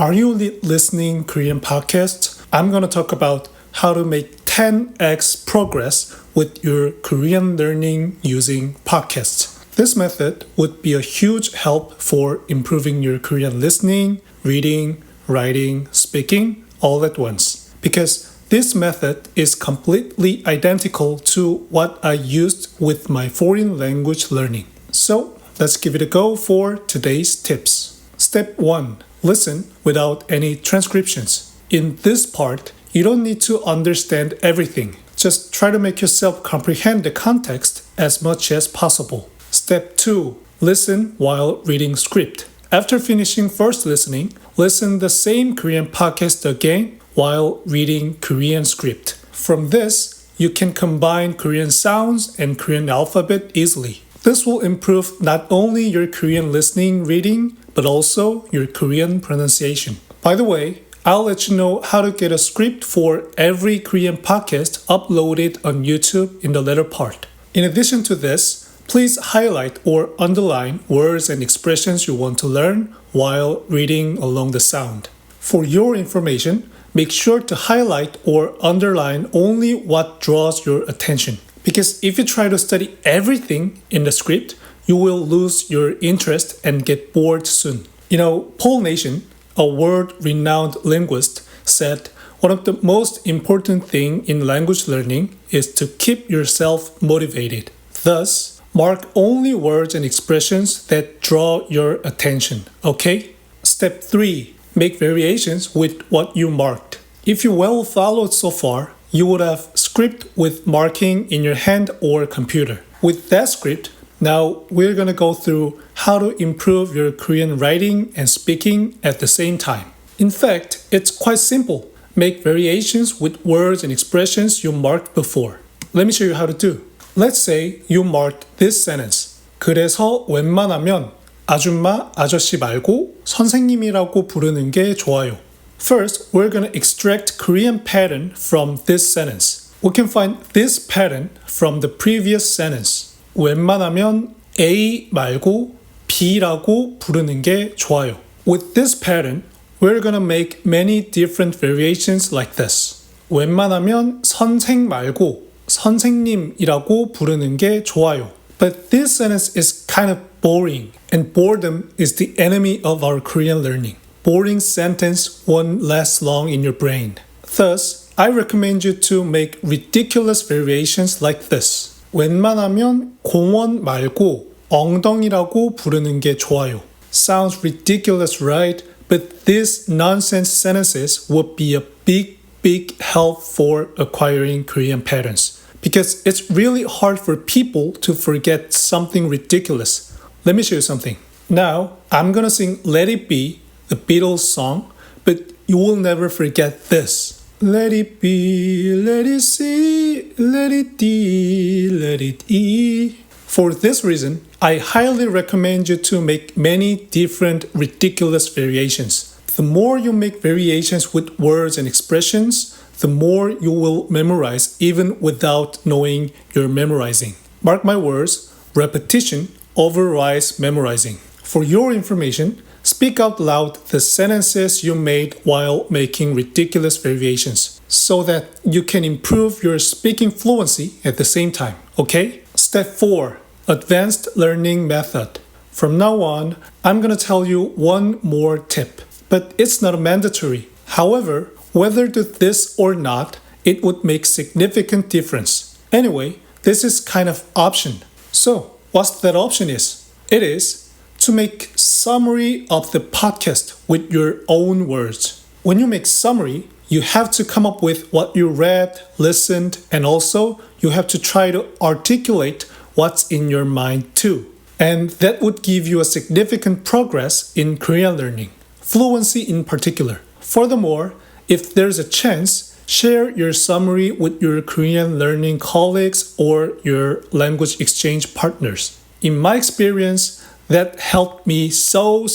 Are you listening Korean podcasts? I'm going to talk about how to make 10x progress with your Korean learning using podcasts. This method would be a huge help for improving your Korean listening, reading, writing, speaking all at once. Because this method is completely identical to what I used with my foreign language learning. So let's give it a go for today's tips. Step 1. Listen without any transcriptions. In this part, you don't need to understand everything. Just try to make yourself comprehend the context as much as possible. Step 2. Listen while reading script. After finishing first listening, listen the same Korean podcast again while reading Korean script. From this, you can combine Korean sounds and Korean alphabet easily. This will improve not only your Korean listening, reading, but also your Korean pronunciation. By the way, I'll let you know how to get a script for every Korean podcast uploaded on YouTube in the later part. In addition to this, please highlight or underline words and expressions you want to learn while reading along the sound. For your information, make sure to highlight or underline only what draws your attention. Because if you try to study everything in the script, you will lose your interest and get bored soon. Paul Nation, a world-renowned linguist, said one of the most important things in language learning is to keep yourself motivated. Thus, mark only words and expressions that draw your attention, okay? Step 3. Make variations with what you marked. If you well followed so far, you would have script with marking in your hand or computer. With that script, now we're going to go through how to improve your Korean writing and speaking at the same time. In fact, it's quite simple. Make variations with words and expressions you marked before. Let me show you how to do. Let's say you marked this sentence. 그래서 웬만하면 아줌마, 아저씨 말고 선생님이라고 부르는 게 좋아요. First, we're going to extract Korean pattern from this sentence. We can find this pattern from the previous sentence. 웬만하면 A 말고 B라고 부르는 게 좋아요. With this pattern, we're going to make many different variations like this. 웬만하면 선생 말고 선생님이라고 부르는 게 좋아요. But this sentence is kind of boring, and boredom is the enemy of our Korean learning. Boring sentence won't last long in your brain. Thus, I recommend you to make ridiculous variations like this. 웬만하면 공원 말고 엉덩이라고 부르는 게 좋아요. Sounds ridiculous, right? But these nonsense sentences would be a big help for acquiring Korean patterns. Because it's really hard for people to forget something ridiculous. Let me show you something. Now, I'm gonna sing Let It Be, the Beatles song, but you will never forget this. Let it be, let it see, let it be, let it E. For this reason, I highly recommend you to make many different ridiculous variations. The more you make variations with words and expressions, the more you will memorize even without knowing you're memorizing. Mark my words, repetition overrides memorizing. For your information, speak out loud the sentences you made while making ridiculous variations so that you can improve your speaking fluency at the same time, okay? Step 4. Advanced Learning Method. From now on, I'm going to tell you one more tip, but it's not mandatory. However, whether do this or not, it would make significant difference. Anyway, this is kind of option. So, what's that option is? It is to make summary of the podcast with your own words. When you make summary, you have to come up with what you read, listened, and also you have to try to articulate what's in your mind too. And that would give you a significant progress in Korean learning, fluency in particular. Furthermore, if there's a chance, share your summary with your Korean learning colleagues or your language exchange partners. In my experience, that helped me so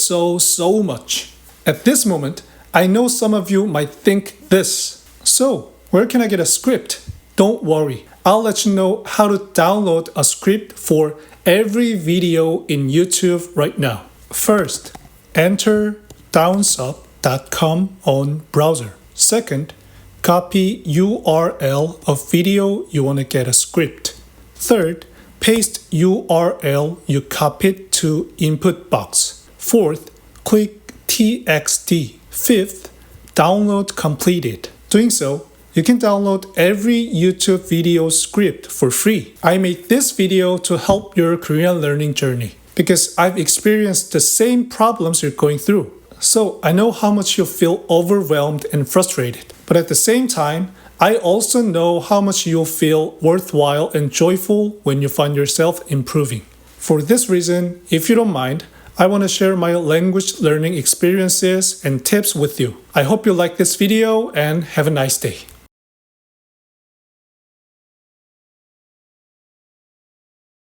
much. At this moment, I know some of you might think this. So, where can I get a script? Don't worry, I'll let you know how to download a script for every video in YouTube right now. First, enter downsub korean.com on browser. Second, copy URL of video you want to get a script. Third, paste URL you copied to input box. Fourth, click TXT. Fifth, download completed. Doing so, you can download every YouTube video script for free. I made this video to help your Korean learning journey because I've experienced the same problems you're going through. So I know how much you feel overwhelmed and frustrated. But at the same time, I also know how much you'll feel worthwhile and joyful when you find yourself improving. For this reason, if you don't mind, I want to share my language learning experiences and tips with you. I hope you like this video and have a nice day.